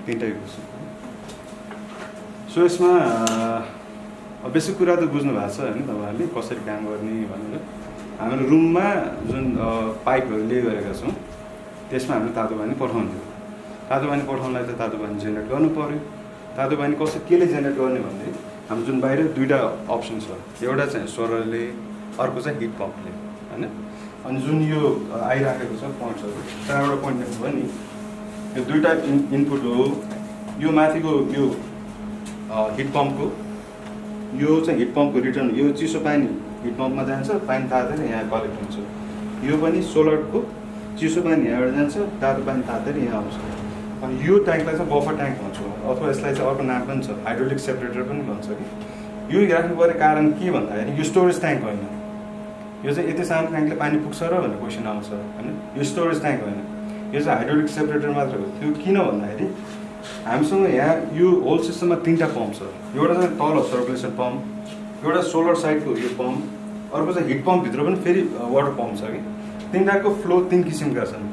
तीनटै गर्छु सो यसमा बेसिक कुरा त बुझ्नु भएको छ हैन तपाईहरुले कसरी काम गर्ने भनेर हाम्रो रुममा जुन पाइपहरु ले गरेका छौं त्यसमा हामीले तातो पानी पठाउँछौं तातो पानी पठाउनलाई त तातो पानी जेनेरेट गर्नु पर्यो तातो पानी कसरी केले जेनेरेट गर्ने भन्ने हाम्रो जुन बाहिर दुईटा अप्सन छ एउटा चाहिँ सोलरले अर्को चाहिँ हिट पम्पले हैन अनि जुन यो आइराखेको छ पोइन्ट्सहरु चारवटा पोइन्ट भयो नि यो दुईटा इनपुट हो यो माथिको यो हिट पम्पको यो चाहिँ हिट पम्पको रिटर्न यो चिसो पानी हिट पम्पमा जान्छ पानी तातेर यहाँ कलेक्ट हुन्छ यो पनि सोलरको चिसो पानी यहाँबाट जान्छ तातो पानी तातेर यहाँ आउँछ अनि यो ट्याङ्कलाई चाहिँ बफर ट्याङ्क भन्छौँ अथवा यसलाई चाहिँ अर्को नाम पनि छ हाइड्रोलिक सेपरेटर पनि भन्छ कि यो राख्नुपर्ने कारण के भन्दाखेरि यो स्टोरेज ट्याङ्क होइन यो चाहिँ यति सानो ट्याङ्कले पानी पुग्छ र भन्ने क्वेसन आउँछ हैन यो स्टोरेज ट्याङ्क होइन यो चाहिँ हाइड्रोलिक सेपरेटर मात्र हो त्यो किन भन्दाखेरि हामीसँग यहाँ यो होल सिस्टममा तीनटा पम्प छ एउटा चाहिँ तल सर्कुलेसन पम्प एउटा सोलर साइडको यो पम्प अर्को चाहिँ हिट पम्प भित्र पनि फेरि वाटर पम्प छ कि तीनटाको फ्लो तीन किसिमका छन्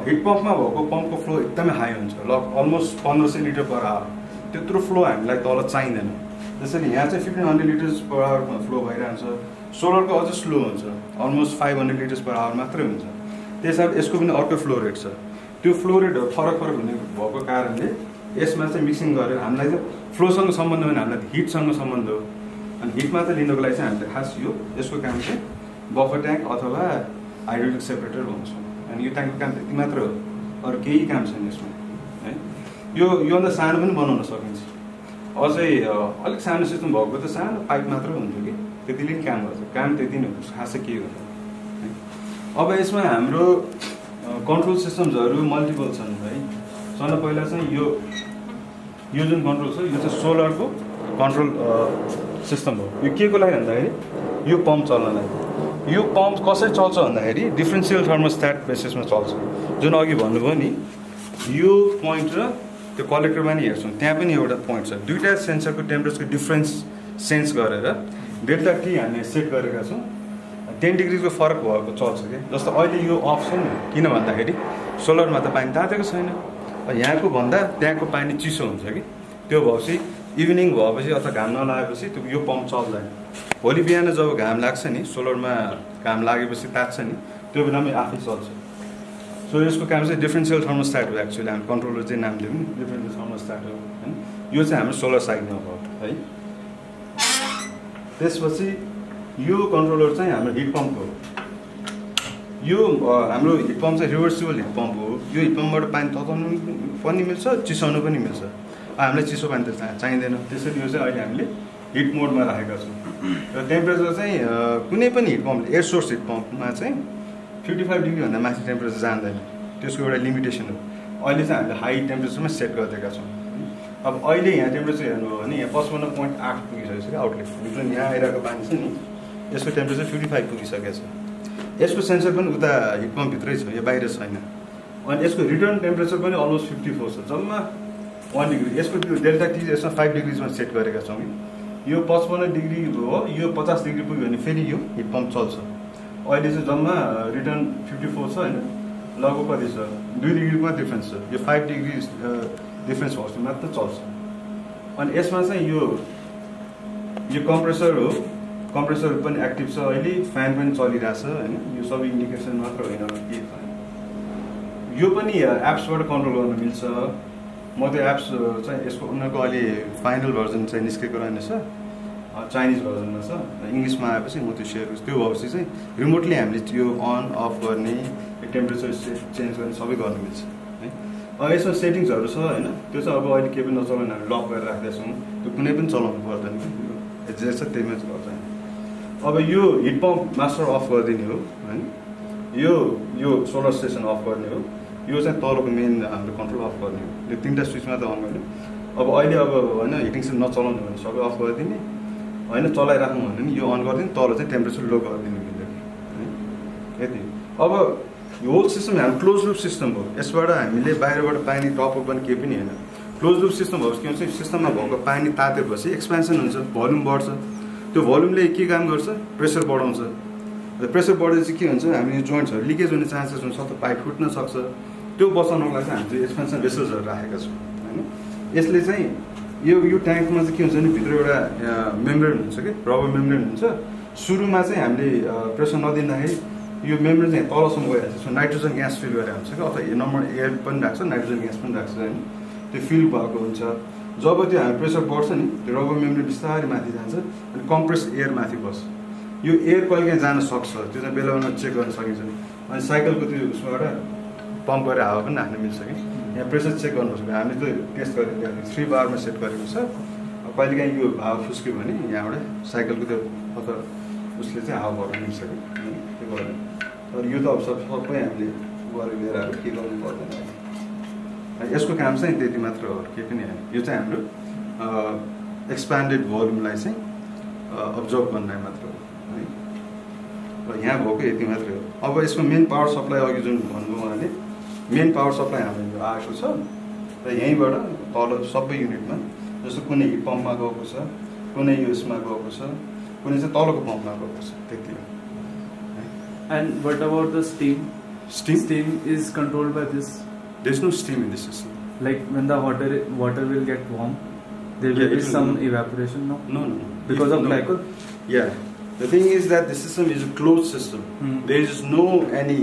हिट पम्पमा भएको पम्पको फ्लो एकदमै हाई हुन्छ अलमोस्ट 1500 लिटर पर आवर त्यत्रो फ्लो हामीलाई तल चाहिँदैन जसरी यहाँ चाहिँ 1500 लिटर्स पर आवरमा फ्लो भइरहन्छ सोलरको अझ स्लो हुन्छ अलमोस्ट 500 लिटर्स पर आवर मात्रै हुन्छ त्यसैले यसको पनि अर्को फ्लो रेट छ त्यो फ्लो रेटहरु फरक हुने भएको कारणले यसमा चाहिँ मिक्सिङ गरेर हामीलाई चाहिँ फ्लोसँग सम्बन्ध होइन हामीलाई हिटसँग सम्बन्ध हो अनि हिट मात्र लिनको लागि चाहिँ हामीले खास यसको काम चाहिँ बफर ट्याङ्क अथवा हाइड्रोलिक सेपरेटर भन्छौँ अनि यो ट्याङ्कको काम त्यति मात्र हो अरू केही काम छैन यसमा है योभन्दा सानो पनि बनाउन सकिन्छ अझै अलिक सानो सिस्टम भएको त सानो पाइप मात्र हुन्थ्यो कि त्यतिले नि काम गर्छ काम त्यति नै हो खास चाहिँ के गर्छ अब यसमा हाम्रो कन्ट्रोल सिस्टम्सहरु मल्टिपल छन् है सबभन्दा पहिला चाहिँ यो जुन कन्ट्रोल छ यो चाहिँ सोलरको कन्ट्रोल सिस्टम हो यो के को लागि भन्दाखेरि यो पम्प चल्नलाई यो पम्प कसरी चल्छ भन्दाखेरि डिफरेन्शियल थर्मोस्ट्याट बेसिसमा चल्छ जुन अघि भन्नुभयो नि यो पोइन्ट र त्यो कलेक्टरमा नि हेर्छौँ त्यहाँ पनि एउटा पोइन्ट छ दुईटा सेन्सरको टेम्परेचरको डिफरेन्स सेन्स गरेर डेल्टा टी हामीले सेट गरेका छौँ 10 डिग्रीको फरक भएको चल्छ के जस्तो अहिले यो अफ छ नि किन भन्दाखेरि सोलरमा त पानी तातेको छैन यहाँको भन्दा त्यहाँको पानी चिसो हुन्छ कि त्यो भएपछि इभिनिङ भएपछि अथवा घाम नलागेपछि त्यो यो पम्प चल्दैन भोलि बिहान जब घाम लाग्छ नि सोलरमा घाम लागेपछि तात्छ नि त्यो बेलामा आफै चल्छ सो यसको काम चाहिँ डिफरेन्शियल थर्मोस्ट्याट हो एक्चुअली हामी कन्ट्रोलर चाहिँ नाम दिउँ डिफरेन्शियल थर्मोस्ट्याट हो हैन यो चाहिँ हाम्रो सोलर साइडमा भयो है त्यसपछि यो कन्ट्रोलर चाहिँ हाम्रो हिट पम्प हो यो हाम्रो हिट पम्प चाहिँ रिभर्सिबल हिट पम्प हो यो हिट पम्पबाट पानी तताउनु पनि मिल्छ चिसाउनु पनि मिल्छ हामीलाई चिसो पानी त चाहिँदैन त्यसैले यो चाहिँ अहिले हामीले हिट मोडमा राखेका छौँ र टेम्परेचर चाहिँ कुनै पनि heat pump air source heat पम्पमा चाहिँ 55 डिग्री भन्दा माथि टेम्परेचर जाँदैन त्यसको एउटा लिमिटेसन हो अहिले चाहिँ हामीले हाई टेम्परेचरमा सेट गरिदिएका छौँ अब अहिले यहाँ टेम्परेचर हेर्नुभयो भने यहाँ 55.8 पुगिसकेको छ आउटलेट जुन यहाँ आइरहेको पानी छ नि यसको टेम्परेचर 55 पुगिसकेको छ यसको सेन्सर पनि उता हिट पम्प भित्रै छ यो बाहिर छैन अनि यसको रिटर्न टेम्परेचर पनि अलमोस्ट 54 छ जम्मा 1 डिग्री यसको त्यो डेल्टा टी यसमा 5 डिग्रीजमा सेट गरेका छौँ यो 55 डिग्री हो यो 50 डिग्री पुग्यो भने फेरि यो हिट पम्प चल्छ अहिले चाहिँ जम्मा रिटर्न 54 छ हैन लगभग कति छ 2 डिग्रीमा डिफरेन्स छ यो 5 डिग्री डिफरेन्स होस् मात्र चल्छ अनि यसमा चाहिँ यो कम्प्रेसर हो कम्प्रेसर पनि एक्टिभ छ अहिले फ्यान पनि चलिरहेछ हैन यो सबै इन्डिकेसन मात्र होइन के यो पनि एप्सबाट कन्ट्रोल गर्न मिल्छ म त्यो एप्स चाहिँ यसको उनीहरुको अहिले फाइनल भर्जन चाहिँ निस्केको रहेछ चाइनिज भर्जनमा छ इङ्ग्लिसमा आएपछि म त्यो सेयर गर्छु त्यो भएपछि चाहिँ रिमोटली हामीले त्यो अन अफ गर्ने टेम्परेचर चेन्ज गर्ने सबै गर्न मिल्छ है अब यसमा सेटिङ्सहरु छ हैन त्यो चाहिँ अब अहिले के पनि नचलाउने हामी लक गरेर राख्दै छौँ त्यो कुनै पनि चलाउनु पर्दैन जे छ त्यहीमा चलाउँछ अब यो हिट पम्प मास्टर अफ गरिदिने हो हैन यो सोलर स्टेसन अफ गर्ने हो यो चाहिँ तलको मेन हाम्रो कन्ट्रोल अफ गर्ने हो यो तीनटा स्विचमा त अन गर्ने अब अहिले अब हैन हिटिङ सिस्टम नचलाउनु भने सबै अफ गरिदिने हैन चलाइराख्नु भने नि यो अन गरिदिनु तल चाहिँ टेम्परेचर लो गरिदिनु यति अब यो होल सिस्टम हाम्रो क्लोज लुप सिस्टम हो यसबाट हामीले बाहिरबाट पानी टप अप गर्ने केही पनि हैन क्लोज लुप सिस्टम भएपछि के हुन्छ सिस्टममा भएको पानी तातेपछि एक्सपेन्सन हुन्छ भोल्युम बढ्छ त्यो भोल्युमले के काम गर्छ प्रेसर बढाउँछ प्रेसर बढेपछि के हुन्छ हामी जोइन्ट्सहरु लिकेज हुने चान्सेस हुन्छ अथवा पाइप फुट्न सक्छ त्यो बचाउनको लागि चाहिँ हामीले एक्सपेन्सन भेसल्सहरू राखेका छौँ होइन। यसले चाहिँ यो ट्याङ्कमा चाहिँ के हुन्छ भने भित्र एउटा मेम्ब्रेन हुन्छ कि रबर मेम्ब्रेन हुन्छ। सुरुमा चाहिँ हामीले प्रेसर नदिँदाखेरि यो मेम्ब्रेन चाहिँ तलसम्म गइरहेको छ, नाइट्रोजन ग्यास फिल गरेर हुन्छ कि अथवा नर्मल एयर पनि राख्छ, नाइट्रोजन ग्यास पनि राख्छ होइन। त्यो फिल भएको हुन्छ। जब त्यो हामी प्रेसर बढ्छ नि त्यो रबर मेम्ब्रेन बिस्तारै माथि जान्छ अनि कम्प्रेस एयर माथि बस्छ। यो एयर कहिलेकाहीँ जान सक्छ, त्यो चाहिँ बेला बेलामा चेक गर्न सकिन्छ नि। अनि साइकलको त्यो उसबाट पम्प गरेर हावा पनि राख्न मिल्छ कि यहाँ प्रेसर चेक गर्नुपर्छ। हामीले त्यो टेस्ट गरेर 3 बारमा सेट गरेको छ। कहिलेकाहीँ यो हावा फुस्क्यो भने यहाँबाट साइकलको त्यो अथवा उसले चाहिँ हावा भर्न मिल्छ कि त्यो गरेर। तर यो त अब सबै हामीले गरेर लिएर आएर के गर्नु पर्दैन। यसको काम चाहिँ त्यति मात्र हो, केही पनि होइन। यो चाहिँ हाम्रो एक्सप्यान्डेड भोल्युमलाई चाहिँ अब्जर्भ गर्ने मात्र हो है। र यहाँ भएको यति मात्रै हो। अब यसको मेन पावर सप्लाई अघि जुन भन्नुभयो उहाँले, मेन पावर सप्लाई हाम्रो आएको छ र यहीँबाट तल सबै युनिटमा जस्तो कुनै हिट पम्पमा गएको छ, कुनै यसमा गएको छ, कुनै चाहिँ तलको पम्पमा गएको छ, त्यति हो। And what about the steam? Steam? Steam is controlled by this. There's no steam in this system. Like when the water will get warm, there will be some evaporation. No, because of glycol. Yeah, the thing is that the system is a closed system. There is no any.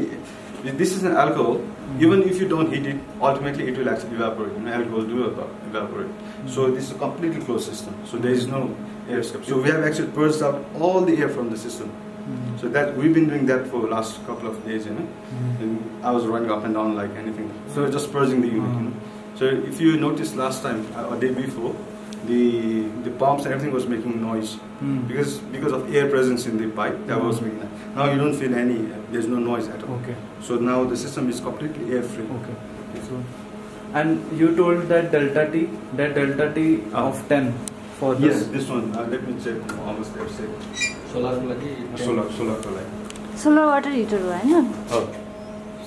This is an alcohol. Even if you don't heat it, ultimately it will actually evaporate. Alcohol do evaporate. So this is a completely closed system. So there is no air escape. So we have actually purged out all the air from the system. So that we've been doing that for the last couple of days, you know. And I was running up and down like anything. So just purging the unit, you know. So if you noticed last time or day before, the pumps and everything was making noise because of air presence in the pipe. That was making that. Now you don't feel any. There's no noise at all. Okay. So now the system is completely air free. Okay. So, and you told that delta T of 10 for this. Yes, this one. Let me check. Almost there. Solar water heater होइन? Oh.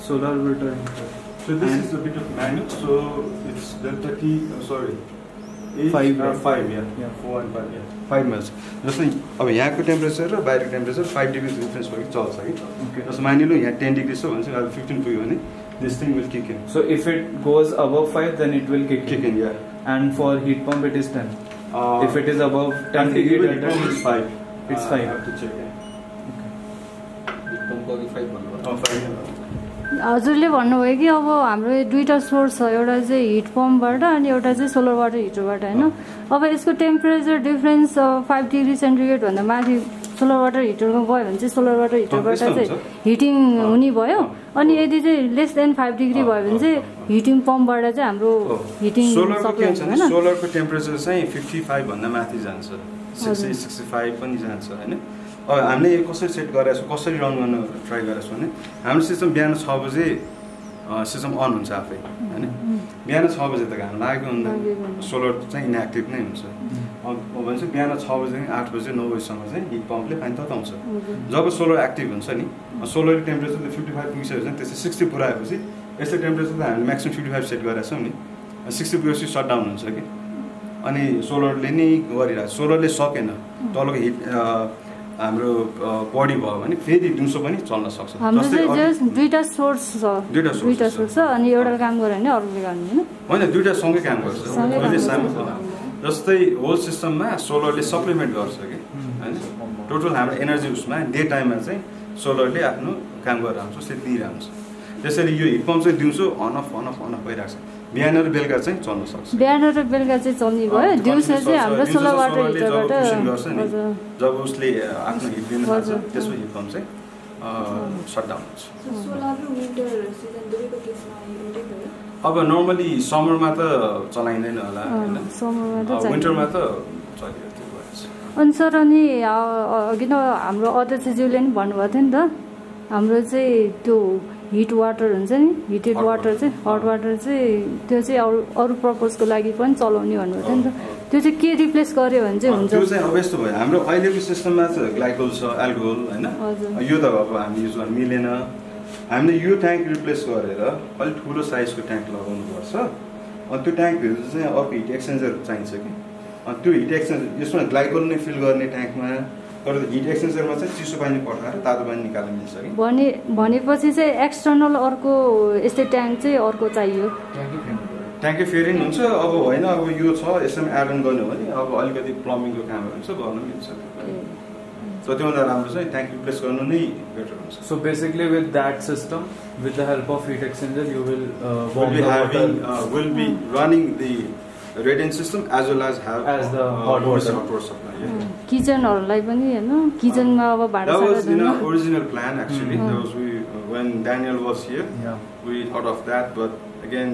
Solar water heater. So this is a bit of manual. So it's delta T. Sorry. 5 yeah. 4 and 5 yeah. 5 mils. जस्तो अब यहाँको temperature र बाहिरको temperature 5 degree difference भएको चल्छ कि जस्तो मानिलो यहाँ 10 डिग्री छ भने चाहिँ अब 15 पुग्यो भने this thing will kick in. So if it goes above 5 then it will kick in, yeah. And for heat pump it is 10. If it is above 10 degree delta it is 5. It's 5. I have to check. Heat pump को 5 भन्नु. 5. हजुरले भन्नुभयो कि अब हाम्रो दुईटा source छ, एउटा चाहिँ हिट पम्पबाट अनि एउटा चाहिँ सोलर वाटर हिटरबाट होइन। अब यसको टेम्परेचर डिफरेन्स 5 डिग्री सेन्टिग्रेड भन्दा माथि सोलर वाटर हिटरमा गयो भने चाहिँ सोलर वाटर हिटरबाट चाहिँ हिटिङ हुने भयो। अनि यदि चाहिँ लेस देन 5 डिग्री भयो भने चाहिँ हिटिङ पम्पबाट चाहिँ हाम्रो हिटिङ सप्लाई होइन। सोलरको टेम्परेचर चाहिँ 55 भन्दा माथि जान्छ, 60-65 पनि जान्छ होइन। अब हामीले यो कसरी सेट गरेको छौँ, कसरी रन गर्न ट्राई गरेको छौँ भने हाम्रो सिस्टम बिहान 6 बजे सिस्टम अन हुन्छ आफै होइन। बिहान 6 बजे त घाम लागेको हुँदैन, सोलर चाहिँ इनएक्टिभ नै हुन्छ। अब भने चाहिँ बिहान 6 बजे 8 बजे 9 बजीसम्म चाहिँ हिट पम्पले पानी तताउँछ। जब सोलर एक्टिभ हुन्छ नि, सोलरको टेम्परेचर 55 पुगिसकेपछि त्यसै 60 पुऱ्याएपछि यस्तो टेम्परेचर त हामीले म्याक्सिमम 55 सेट गरेका छौँ नि, 60 पुगेपछि सटडाउन हुन्छ कि। अनि सोलरले नै गरिरहेको, सोलरले सकेन तलको हिट हाम्रो बडी भयो भने फेरि दिउँसो पनि चल्न सक्छ। हाम्रो चाहिँ जस्ट दुईटा सोर्स छ, दुईटा सोर्स छ अनि एउटाले काम गर्यो भने अर्कोले गर्ने होइन, दुईटा सँगै काम गर्छ। जस्तै होल सिस्टममा सोलरले सप्लिमेन्ट गर्छ कि होइन। टोटल हाम्रो एनर्जी उसमा डे टाइममा चाहिँ सोलरले आफ्नो काम गरेर आउँछ, उसले दिइरहेको हुन्छ। त्यसरी यो हिट पम्प चाहिँ दिउँसो अन अफ भइरहेको छ, बिहान र बेलुका चाहिँ चल्न सक्छ। बिहान र बेलुका चाहिँ चल्ने भयो, दिउँसो चाहिँ हाम्रो सोलर वाटर हिटरबाट जब उसले आफ्नो हिट दिन थाल्छ त्यसको हिट पम्प चाहिँ सटडाउन हुन्छ। अब नर्मली समरमा त चलाइँदैन होला होइन, विन्टरमा त चलिरहेको। अनि सर अनि अघि न हाम्रो अध्यक्षज्यूले नि भन्नुभएको थियो नि त, हाम्रो चाहिँ त्यो हिट वाटर हुन्छ नि, हिटेड वाटर चाहिँ हट वाटर चाहिँ त्यो चाहिँ अरू पर्पजको लागि पनि चलाउने भन्नुभएको थियो नि त। त्यो चाहिँ के रिप्लेस गर्यो भने चाहिँ हुन्छ? त्यो चाहिँ अब यस्तो भयो, हाम्रो अहिलेको सिस्टममा चाहिँ ग्लाइकोल छ, एल्कोहोल होइन, यो त अब हामी युज गर्न मिलेन। हामीले यो ट्याङ्क रिप्लेस गरेर अलिक ठुलो साइजको ट्याङ्क लगाउनुपर्छ। अनि त्यो ट्याङ्कहरू चाहिँ अर्को हिट एक्सचेन्जर चाहिन्छ कि, अनि त्यो हिट एक्सचेन्जर यसमा ग्लाइकोल नै फिल गर्ने ट्याङ्कमा तर हिट एक्सचेन्जरमा चाहिँ चिसो पानी पठाएर तातो पानी निकाल्न मिल्छ कि भनेपछि चाहिँ एक्सटर्नल अर्को यस्तै ट्याङ्क चाहिँ अर्को चाहियो ट्याङ्कै फेरि हुन्छ अब होइन अब यो छ यसमा एड अन गर्ने हो भने अब अलिकति प्लम्बिङको कामहरू हुन्छ गर्न मिल्छ त्योभन्दा राम्रो चाहिँ ट्याङ्क रिप्लेस गर्नु नै बेटर हुन्छ so basically with that system with the help of heat exchanger you will be running the radiant system as well as have the hot water supply. किचनहरुलाई पनि हैन किचनमा अब भाडा That was in our original plan actually. That was when Daniel was here. We thought of that, but again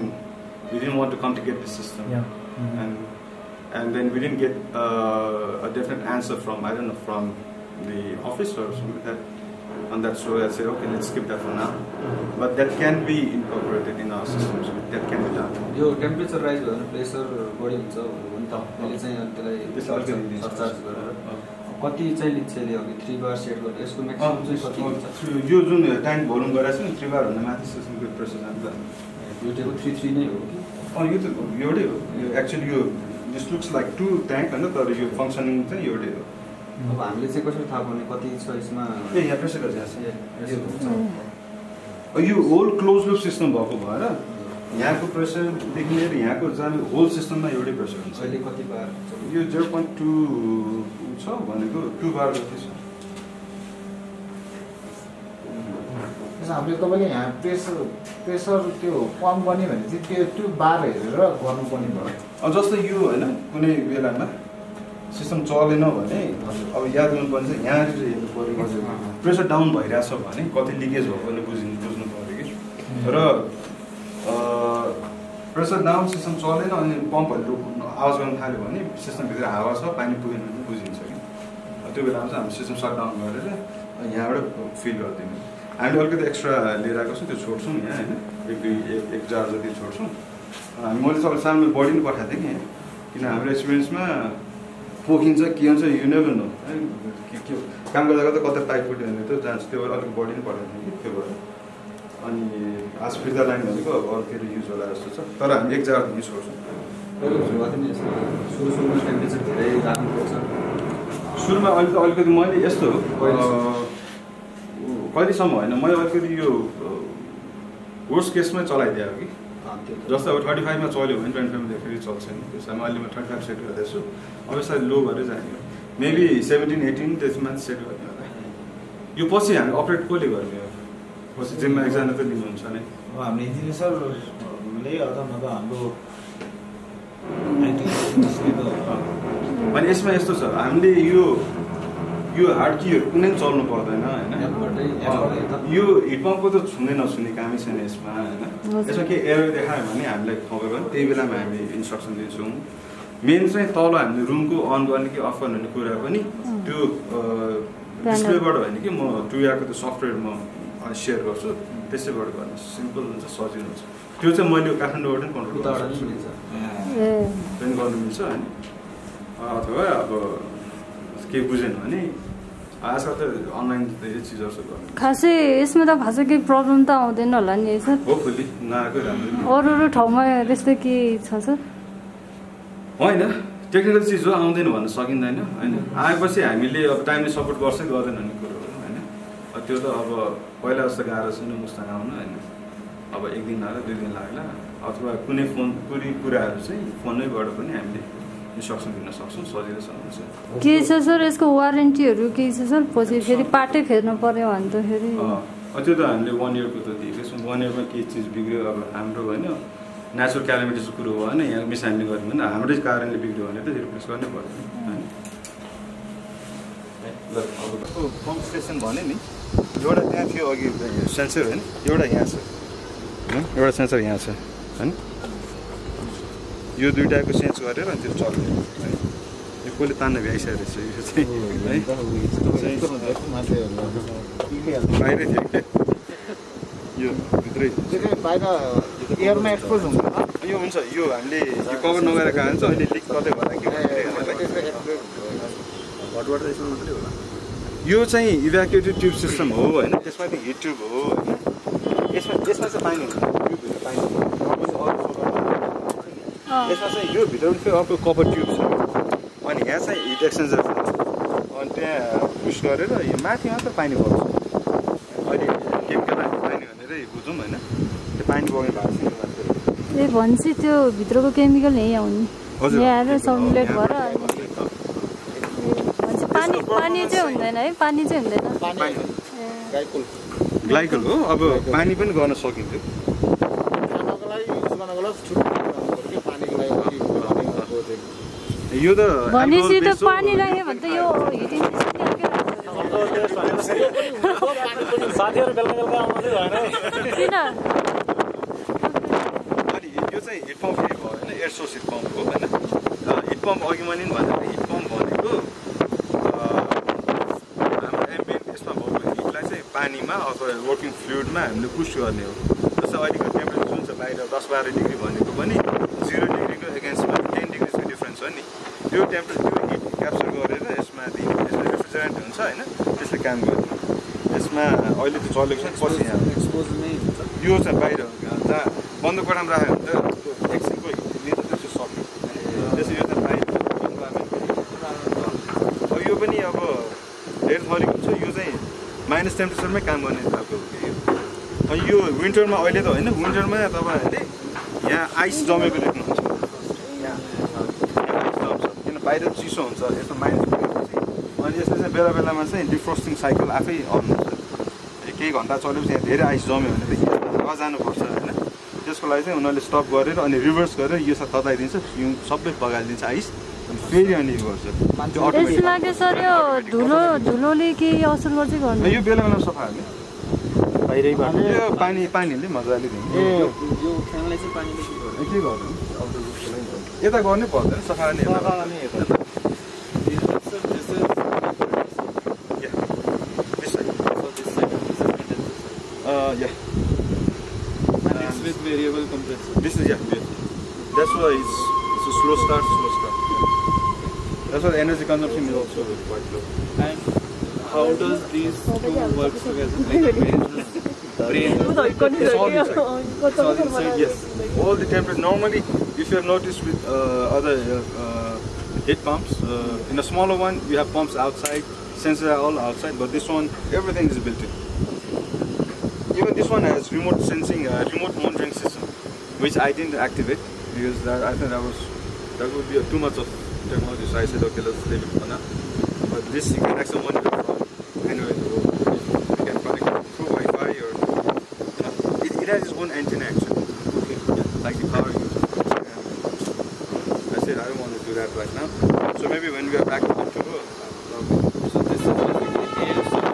we didn't want to complicate the system. And then we didn't get a definite answer from from the office or something like that. And that's why I said, okay, let's skip that for now. But that can be incorporated in our system, so that can be done. Your temperature rise when pressure body हुन्छ भने त मैले चाहिँ त्यसलाई surcharge गरेर कति चाहिँ लिन्छ यसले अघि 3 बार सेट गरेर यसको म्याक्सिमम चाहिँ कति हुन्छ यो जुन ट्याङ्क भोल्युम गराएको छ नि 3 बार भन्दा माथि सिस्टमको प्रेसर जान्छ एउटैको 3 नै हो कि यो त एउटै हो यो एक्चुअली यो दिस लुक्स लाइक 2 ट्याङ्क हैन तर यो फङ्सनिङ चाहिँ एउटै हो अब हामीले चाहिँ कसरी थाहा पाउने कति छ यसमा यहाँ प्रेसर गर्छ यो होल क्लोज लुप सिस्टम भएको भएर यहाँको प्रेसरदेखि लिएर यहाँको जाने होल सिस्टममा एउटै प्रेसर हुन्छ अहिले कति बार यो 0.2 छ भनेको 2 बार जति छ हामीले तपाईँले यहाँ प्रेसर त्यो पम्प गर्ने भने चाहिँ त्यो बार हेरेर गर्नुपर्ने भयो जस्तै यो होइन कुनै बेलामा सिस्टम चलेन भने अब याद गर्नुपर्ने चाहिँ यहाँ चाहिँ हेर्नु पऱ्यो प्रेसर डाउन भइरहेछ भने कति लिकेज भएको भने बुझ्नु पऱ्यो कि र प्रेसर डाउन सिस्टम चलेन अनि पम्पहरू आवाज गर्न थाल्यो भने सिस्टमभित्र हावा छ पानी पुगेन भने बुझिन्छ कि त्यो बेलामा चाहिँ हामी सिस्टम सट डाउन गरेर यहाँबाट फिल गरिदिनु हामीले अलिकति एक्स्ट्रा लिएर आएको छौँ त्यो छोड्छौँ यहाँ होइन एक जार जति छोड्छौँ हामी मैले तपाईँले सानो बडी पनि पठाएको थिएँ कि यहाँ किन हाम्रो एक्सपिरियन्समा पोखिन्छ के हुन्छ यु नेभर नो है के काम गर्दा गर्दा कतै पाइप फुट्यो भने त्यो जान्छ त्यो भएर अलिक बडी पनि पठाएको थिएँ कि त्यो भएर अनि आज फिर्ता लाइन भनेको अब अरू फेरि युज होला जस्तो छ तर हामी एक जार युज गर्छौँ सुरुमा अलिकति मैले यस्तो कहिलेसम्म होइन मैले अलिकति यो वर्स्ट केसमै चलाइदिएँ कि जस्तो अब 35 मा चल्यो भने 25 मा फेरि चल्छ नि त्यसमा अहिले म 35 सेट गर्दैछु अब यसलाई लो गरेर जाने मेबी 17-18 त्यसमा सेट गर्ने होला यो पछि हामी अपरेट कसले गर्ने हो पछि जिम्मा एकजना त लिनुहुन्छ नि हामीले इन्जिनियरले अथवा नभए हाम्रो अनि यसमा यस्तो छ हामीले यो हार्ड कीहरू कुनै चल्नु पर्दैन हैन यो हिट पम्पको त छुने नछुने कामै छैन यसमा हैन यसमा के एरर देखायो भने हामीलाई खबर गर्नु त्यही बेलामा हामी इन्स्ट्रक्सन दिन्छौँ मेन चाहिँ तल हामीले रुमको अन गर्ने कि अफ गर्ने कुरा पनि त्यो डिस्प्लेबाट होइन कि म टुयाको त्यो सफ्टवेयर म सेयर गर्छु त्यसैबाट गर्ने सिम्पल हुन्छ सजिलो हुन्छ त्यो चाहिँ मैले काठमाडौँबाट पनि कन्ट्रोल गर्नु मिल्छ होइन अथवा अब के बुझेन भने आजकल त अनलाइन धेरै चिजहरू छ गर्नु खासै यसमा त खासै केही प्रब्लम त आउँदैन होला नि सर होपफुली नआएको राम्रो अरू ठाउँमा त्यस्तो के छ सर होइन टेक्निकल चिज हो आउँदैन भन्न सकिँदैन होइन आएपछि हामीले अब टाइमले सपोर्ट गर्छै गर्दैन भन्ने कुरो हो होइन त्यो त अब पहिला जस्तो गाह्रो छैन मुस्ताङ आउन होइन अब एक दिन लाग्ला 2 दिन लाग्ला अथवा कुनै कुराहरू चाहिँ फोनैबाट पनि हामीले इन्स्ट्रक्सन दिन सक्छौँ सजिलोसँग हुन्छ के छ सर यसको वारेन्टीहरू के छ सर पछि फेरि पार्टै फेर्नु पर्यो भने त फेरि त्यो त हामीले 1 इयरको त दिएकै छौँ 1 इयरमा के चिज बिग्रियो अब हाम्रो होइन नेचुरल क्यालामिटिजको कुरो हो होइन यहाँ मिसह्यान्डलिङ गर्यो भने हाम्रै कारणले बिग्रियो भने त रिप्लेस गर्नै पर्यो होइन पम्प स्टेसन भने नि एउटा त्यहाँ थियो अघि सेन्सर होइन एउटा यहाँ छ एउटा सेन्सर यहाँ छ होइन यो दुईटाको चेन्ज गरेर अनि त्यो चल्ने है यो कसले तान्न भ्याइसकेको रहेछ यो चाहिँ बाहिरै थियो यो भित्रै बाहिर एयरमा एक्सपोज हुन्छ यो हुन्छ यो हामीले यो कभर नगरेको कारण चाहिँ अहिले लिक कतै भएर के घटबाट यसमा मात्रै होला यो चाहिँ इभ्याकुएटेड ट्युब सिस्टम हो होइन त्यसमा चाहिँ हिट ट्युब हो होइन यसमा चाहिँ पानी हुन्छ ट्युबभित्र पानी यसमा चाहिँ यो भित्र पनि फेरि अर्को कपर ट्युब छ अनि यहाँ चाहिँ हिट एक्सचेन्जर छ अनि त्यहाँ पुस गरेर यो माथि मात्र पानी बग्छ अहिले केमिकल हाल्ने पानी भनेरै बुझौँ होइन त्यो पानी बग्ने भएको छ ए भनेपछि त्यो भित्रको केमिकल यहीँ आउने यहाँ आएर सर्कुलेट भएर पानी पानी चाहिँ हुँदैन है पानी चाहिँ हुँदैन ग्लाइकल हो अब पानी पनि गर्न सकिन्छ यो त भनेपछि त पानी राख्यो भने त यो हिटिङ साथीहरु बेलुका बेलुका आउँदै भएन किन अनि यो चाहिँ हिट पम्प भयो होइन एयर सोर्स हिट पम्प हो होइन हिट पम्प अघि मैले भनेको हिट पम्प भनेको हाम्रो एम्बियन्ट यसमा भएको हिटलाई चाहिँ पानीमा अथवा वर्किङ फ्लुइडमा हामीले पुस गर्ने हो जस्तो अहिलेको टेम्परेचर जुन छ बाहिर 10-12 डिग्री भनेको पनि 0 डिग्रीको एगेन्स्टमा 10 डिग्रीको डिफ्रेन्स हो नि त्यो टेम्परेचर त्यो हिट क्याप्चर गरेर यसमा दिने यसमा रेफ्रिजरेन्ट हुन्छ होइन त्यसले काम गर्छ यसमा अहिले त चलेको छ पछि यहाँ एक्सपोज नै हुन्छ यो चाहिँ बाहिर जहाँ बन्द कोठामा राख्यो भने त एकछिनको हिटले त त्यसो सक्यो त्यसो यो त बाहिर अब यो पनि अब धेर थरीको हुन्छ यो चाहिँ माइनस टेम्परेचरमै काम गर्ने खालको हो कि अनि यो विन्टरमा अहिले त होइन विन्टरमा तपाईँहरूले यहाँ आइस जमेको देख्नुहुन्छ यहाँ आइस जम्छ किन बाहिर चिसो हुन्छ यसमा माइनस पुगेपछि अनि यसले चाहिँ बेला बेलामा चाहिँ डिफ्रोस्टिङ साइकल आफै अन हुन्छ केही घन्टा चलेपछि यहाँ धेरै आइस जम्यो भने त यसमा जानुपर्छ होइन त्यसको लागि चाहिँ उनीहरूले स्टप गरेर अनि रिभर्स गरेर यो सब तताइदिन्छ हिउँ सबै बगाइदिन्छ आइस अनि फेरि अनि यो गर्छ त्यसमा के सर यो धुलोले केही असर गर्छ गर्नु यो बेला बेलामा सफा हाल्ने बाहिरैबाट यो पानीले मजाले दिन्छ यो फ्यानलाई चाहिँ पानीले के गर्नु यता गर्नै पर्दैन सफा नै yeah. And it's with variable compressor. This is that's why it's a slow start. That's why the energy consumption is also quite low. And how does these two work together? Like brain. It's all inside. Yes. All the temperature. Normally, if you have noticed with other heat pumps, in a smaller one you have pumps outside, sensors are all outside, but this one everything is built in. Even this one has remote sensing, remote monitoring system, which I didn't activate because I think that would be too much of technology. So I said, okay, let's leave it for now. But this you can actually monitor from anywhere in the world. You can connect through Wi-Fi or it has its own antenna actually. Okay. Yeah, like the car user. I said I don't want to do that right now. So maybe when we are back to October. So this is basically air source.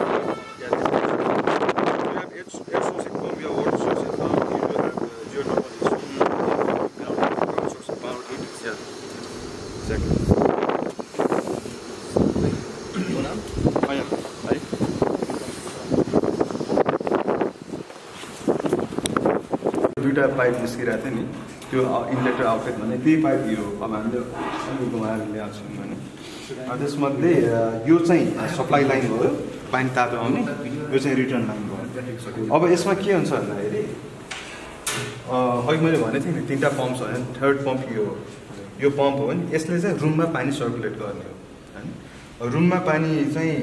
दुईटा pipe निस्किरहेको थियो नि त्यो इन्लेटर outlet भने त्यही pipe यो अब हामीले घुमाएर ल्याएको छौँ भने त्यसमध्ये यो चाहिँ सप्लाई लाइन भयो पानी तातो आउने यो चाहिँ रिटर्न लाइन भयो अब यसमा के हुन्छ भन्दाखेरि अघि मैले भनेको थिएँ नि 3टा पम्प छ होइन थर्ड पम्प यो पम्प हो नि यसले चाहिँ रुममा पानी सर्कुलेट गर्ने हो होइन रुममा पानी चाहिँ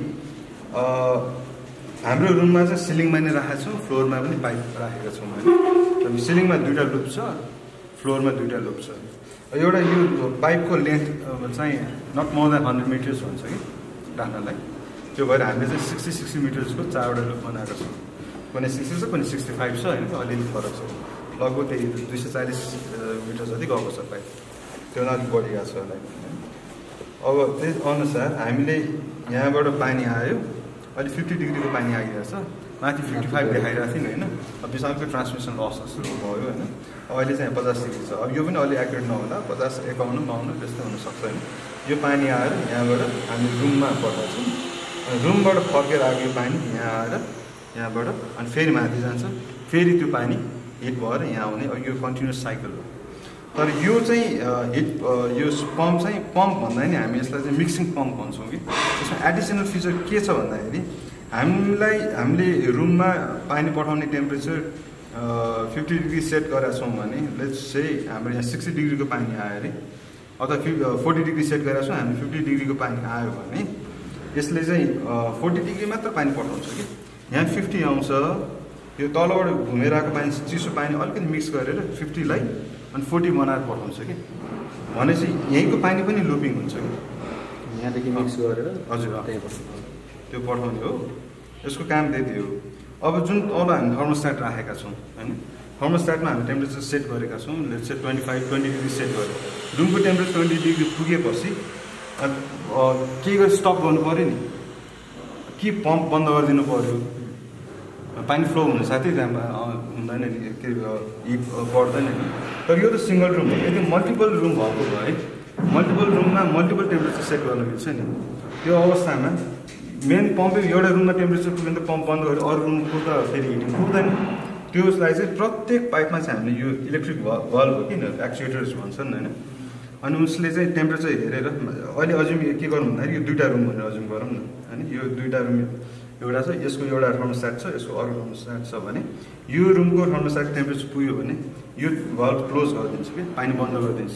हाम्रो रुममा चाहिँ सिलिङमा नै राखेको छौँ फ्लोरमा पनि पाइप राखेका छौँ होइन सिलिङमा 2टा लुप छ फ्लोरमा 2टा लुप छ एउटा यो पाइपको लेन्थ चाहिँ नट मोर देन 100 मिटर्स हुन्छ कि राख्नलाई त्यो भएर हामीले चाहिँ 60 मिटर्सको 4वटा लुप बनाएको छौँ कुनै 60 छ कुनै 65 छ होइन अलिअलि फरक छ लगभग त्यही 240 मिटर जति गएको छ पाइप त्यो अलिक बढिरहेको छ होला अब त्यही अनुसार हामीले यहाँबाट पानी आयो अहिले 50 डिग्रीको पानी आइरहेछ माथि 55 देखाइरहेको थियो नि होइन अब बिचमाको ट्रान्समिसन लसहरू भयो होइन अहिले चाहिँ 50 डिग्री छ अब यो पनि अलि एक्युरेट नहोला 50, 51, 52 त्यस्तै हुनसक्छ होइन यो पानी आएर यहाँबाट हामी रुममा पठाउँछौँ रुमबाट फर्केर आएको यो पानी यहाँ आएर यहाँबाट अनि फेरि माथि जान्छ फेरि त्यो पानी हिट भएर यहाँ आउने अब यो कन्टिन्युस साइकल हो तर यो चाहिँ यो पम्प चाहिँ पम्प भन्दा नि हामी यसलाई चाहिँ मिक्सिङ पम्प भन्छौँ कि यसमा एडिसनल फिचर के छ भन्दाखेरि हामीले रुममा पानी पठाउने टेम्परेचर 50 डिग्री सेट गरेका छौँ भने लेट्स से हाम्रो यहाँ 60 डिग्रीको पानी आयो अरे अथवा 40 डिग्री सेट गरेका छौँ हामी 50 डिग्रीको पानी आयो भने यसले चाहिँ 40 डिग्री मात्र पानी पठाउँछ कि यहाँ 50 आउँछ यो तलबाट घुमेर आएको पानी चिसो पानी अलिकति मिक्स गरेर 50 लाई अनि 40 बनाएर पठाउँछ कि भनेपछि यहीँको पानी पनि लुपिङ हुन्छ कि यहाँदेखि मिक्स गरेर हजुर त्यो पठाउने हो यसको काम त्यति हो अब जुन तल हामी थर्मोस्ट्याट राखेका छौँ हैन थर्मोस्ट्याटमा हामी टेम्परेचर सेट गरेका छौँ लेट्स से 25-20 डिग्री सेट गरेर रुमको टेम्परेचर 20 डिग्री पुगेपछि के गरी स्टप गर्नु पर्यो नि कि पम्प बन्द गरिदिनु पर्यो पानी फ्लो हुनु साथै हुँदैन नि के हिट बढ्दैन नि तर यो त सिङ्गल रुम हो यदि मल्टिपल रुम भएको भए है मल्टिपल रुममा मल्टिपल टेम्परेचर सेट गर्न मिल्छ नि त्यो अवस्थामा मेन पम्पै एउटा रुममा टेम्परेचर पुग्यो भने त पम्प बन्द गरेर अरू रुमको त फेरि हिटिङ पुग्दैन त्यसलाई चाहिँ प्रत्येक पाइपमा चाहिँ हामीले यो इलेक्ट्रिक बल्ब हो किन एक्चुएटर्स भन्छन् होइन अनि उसले चाहिँ टेम्परेचर हेरेर अहिले अझै के गर्नु भन्दाखेरि यो दुईवटा रुम भनेर अझै गरौँ न होइन यो दुईवटा रुम एउटा छ यसको एउटा थर्मोस्ट्याट छ यसको अरू थर्मोस्ट्याट छ भने यो रुमको थर्मोस्ट्याट टेम्परेचर पुग्यो भने यो बल्ब क्लोज गरिदिन्छ कि पानी बन्द गरिदिन्छ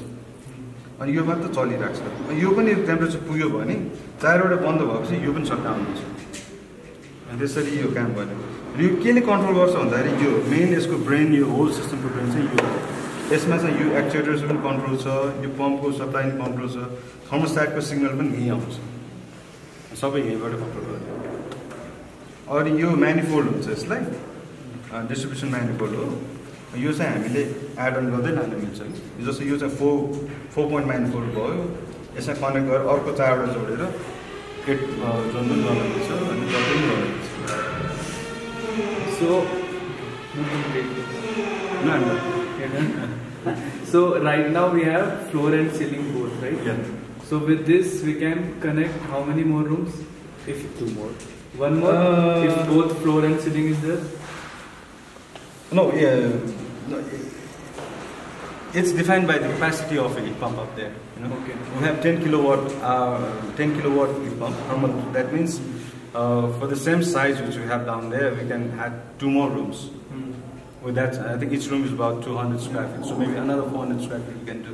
अनि यो मात्र चलिरहेको छ यो पनि टेम्परेचर पुग्यो भने चारवटा बन्द भएपछि यो पनि सट्टाउन हुन्छ अनि त्यसरी यो काम गर्ने र यो केले कन्ट्रोल गर्छ भन्दाखेरि यो मेन यसको ब्रेन यो होल सिस्टमको ब्रेन चाहिँ यो यसमा चाहिँ यो एक्चुएटर्स पनि कन्ट्रोल छ यो पम्पको सप्लाई पनि कन्ट्रोल छ थर्मोस्ट्याटको सिग्नल पनि यहीँ आउँछ सबै यहीँबाट कन्ट्रोल गर्ने अनि यो म्यानिफोल्ड हुन्छ यसलाई डिस्ट्रिब्युसन म्यानिफोल्ड हो यो चाहिँ हामीले एड अन गर्दै लान मिल्छ जस्तो यो चाहिँ 4 पोइन्ट म्यानिफोल्ड भयो यसमा कनेक्ट गरेर अर्को 4वटा जोडेर 8 जोन पनि गर्न मिल्छ अनि जति पनि गर्न मिल्छ So right now we have floor and ceiling both, right? Yeah. So with this we can connect how many more rooms? If 2 more. 1 more? If both floor and ceiling is there? No, it's defined by the capacity of a heat pump up there. You know? Okay. We have 10 kilowatt heat pump. That means for the same size which we have down there, we can add 2 more rooms. With that, I think each room is about 200 square feet, so maybe another 400 square feet we can do.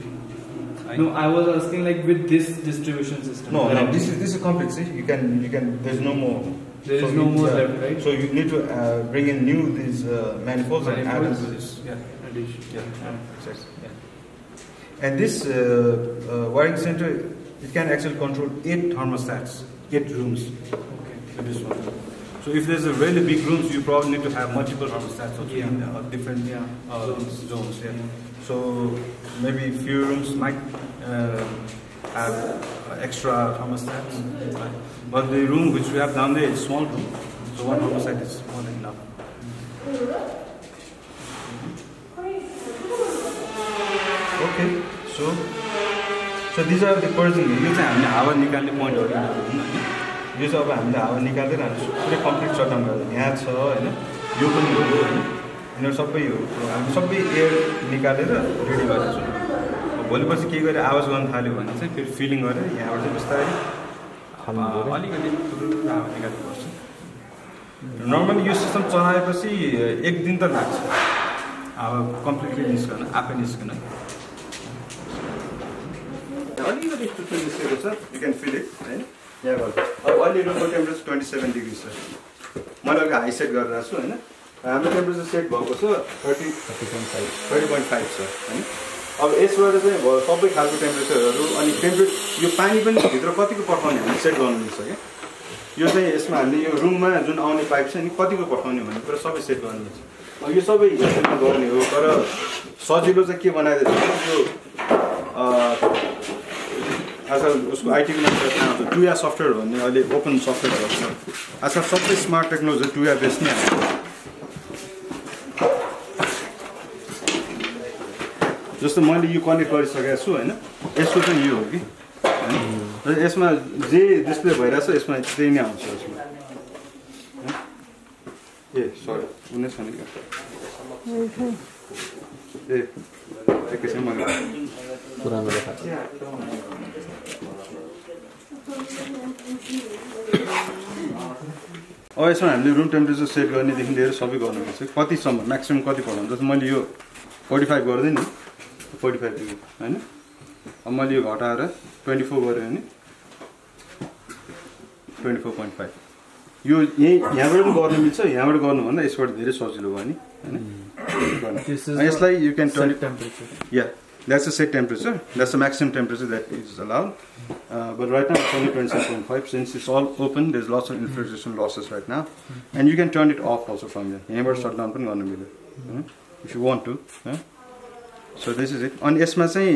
No, I was asking like with this distribution system. No, this is complete. See, you can. There's no more. There is no more left, right? So you need to bring in these manifolds and add into this. Yeah, addition. Exactly. Yeah. And this wiring center, it can actually control 8 thermostats, 8 rooms. Okay. So this one. So if there's a really big room, you probably need to have multiple thermostats in different zones. Yeah. So maybe few rooms might have extra thermostats, but the room which we have down there is small room, so 1 thermostat is more than enough. Okay, so these are the person. यो चाहिँ हामीले हावा निकाल्ने पोइन्टहरु यो चाहिँ अब हामीले हावा निकाल्दै लान्छौँ पुरै कम्प्लिट शटडाउन गरेर यहाँ छ हैन यो पनि हो हैन यिनीहरु सबै हो हामी सबै एयर निकालेर रेडी गरेका छौँ भोलिपछि के गरे आवाज गर्न थाल्यो भने चाहिँ फेरि फिलिङ गरेर यहाँबाट चाहिँ बिस्तारै अलिकति हावा निकाल्नु पर्छ नर्मली यो सिस्टम चलाएपछि 1 दिन त लाग्छ हावा कम्प्लिटली निस्कन आफै निस्कन अलिकति टुटुल निस्केको छ यु क्यान फिल इट हैन यहाँबाट अब अहिले रुमको टेम्परेचर 27 डिग्री छ मैले अघि हाई सेट गरिरहेको छु हैन हाम्रो टेम्परेचर सेट भएको छ 30.5 छ हैन अब यसबाट चाहिँ सबै खालको टेम्परेचरहरू अनि यो पानी पनि भित्र कतिको पठाउने हामीले सेट गर्नु मिल्छ क्या यो चाहिँ यसमा हामीले यो रुममा जुन आउने पाइप छ नि कतिको पठाउने भन्ने कुरा सबै सेट गर्नु मिल्छ अब यो सबै हेर्नु गर्ने हो तर सजिलो चाहिँ के बनाइदिएको यो आजकल उसको आइटीको मान्छेलाई थाहा हुन्छ टुया सफ्टवेयर भन्ने अहिले ओपन सफ्टवेयरहरू छ आजकल सबै स्मार्ट टेक्नोलोजी टुया बेस नै आएको जस्तो मैले यो कनेक्ट गरिसकेको छु होइन यसको चाहिँ यो हो कि र यसमा जे डिस्प्ले भइरहेछ यसमा त्यही नै आउँछ यसमा ए सरी उनी छैन ए एकैछिन मैले पुरानो देखाएको अब यसमा हामीले रुम टेम्परेचर सेट गर्नेदेखि लिएर सबै गर्नुपर्छ कतिसम्म म्याक्सिमम् कति पढाउनु जस्तो मैले यो 45 गर्दै नि 45 डिग्री हैन अब मैले यो घटाएर 24 गरेँ भने 24.5 यो यहाँबाट पनि गर्न मिल्छ यहाँबाट गर्नुभन्दा यसबाट धेरै सजिलो भयो नि हैन यसलाई you can turn it temperature. Yeah, that's the set temperature. That's the maximum temperature that is allowed. But right now it's only 27.5. Since it's all open, there's lots of infiltration losses right now. And you can turn it off also from here. Here shut down if you want to. So this is it. On यसमा चाहिँ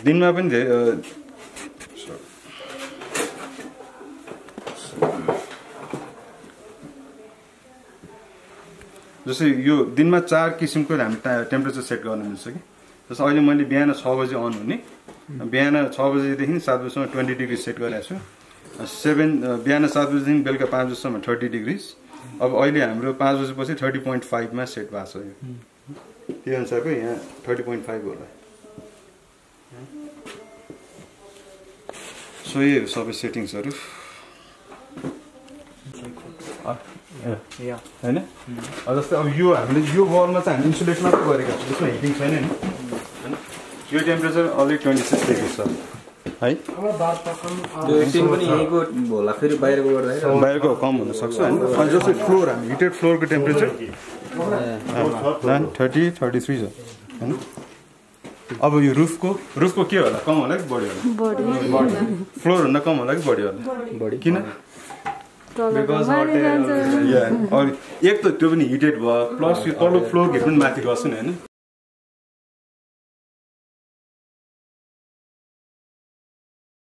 दिनमा पनि जस्तै यो दिनमा 4 किसिमको हामी temperature set गर्न मिल्छ कि जस्तै अहिले मैले बिहान 6 बजे अन हुने बिहान 6 बजेदेखि 7 बजेसम्म 20 डिग्री सेट गरेको छु बिहान 7 बजेदेखि बेलुका 5 बजेसम्म 30 डिग्री अब अहिले हाम्रो 5 बजेपछि 30.5 मा सेट भएको छ यो त्यो अनुसारको यहाँ 30.5 होला सो यो सबै सेटिङ्सहरु हैन जस्तै अब यो हामीले यो वलमा चाहिँ हामी इन्सुलेट मात्र गरेका छौं त्यसमा हिटिङ छैन नि यो टेम्परेचर अलरेडी 26 डिग्री छ है त्यो एकछिन पनि यहीको होला फेरि बाहिरको गर्दा बाहिरको कम हुन सक्छ हैन अनि जस्तै फ्लोर हामी हिटेड फ्लोरको टेम्परेचर 30 33 छ हैन अब यो रुफको के होला कम होला कि बढी होला बढी फ्लोर भन्दा कम होला कि बढी होला बढी किन Because hot air. Yeah, और एक त त्यो पनि हिटेड भयो प्लस यो तल्लो फ्लोर हेर्नु माथि गर्छ नि हैन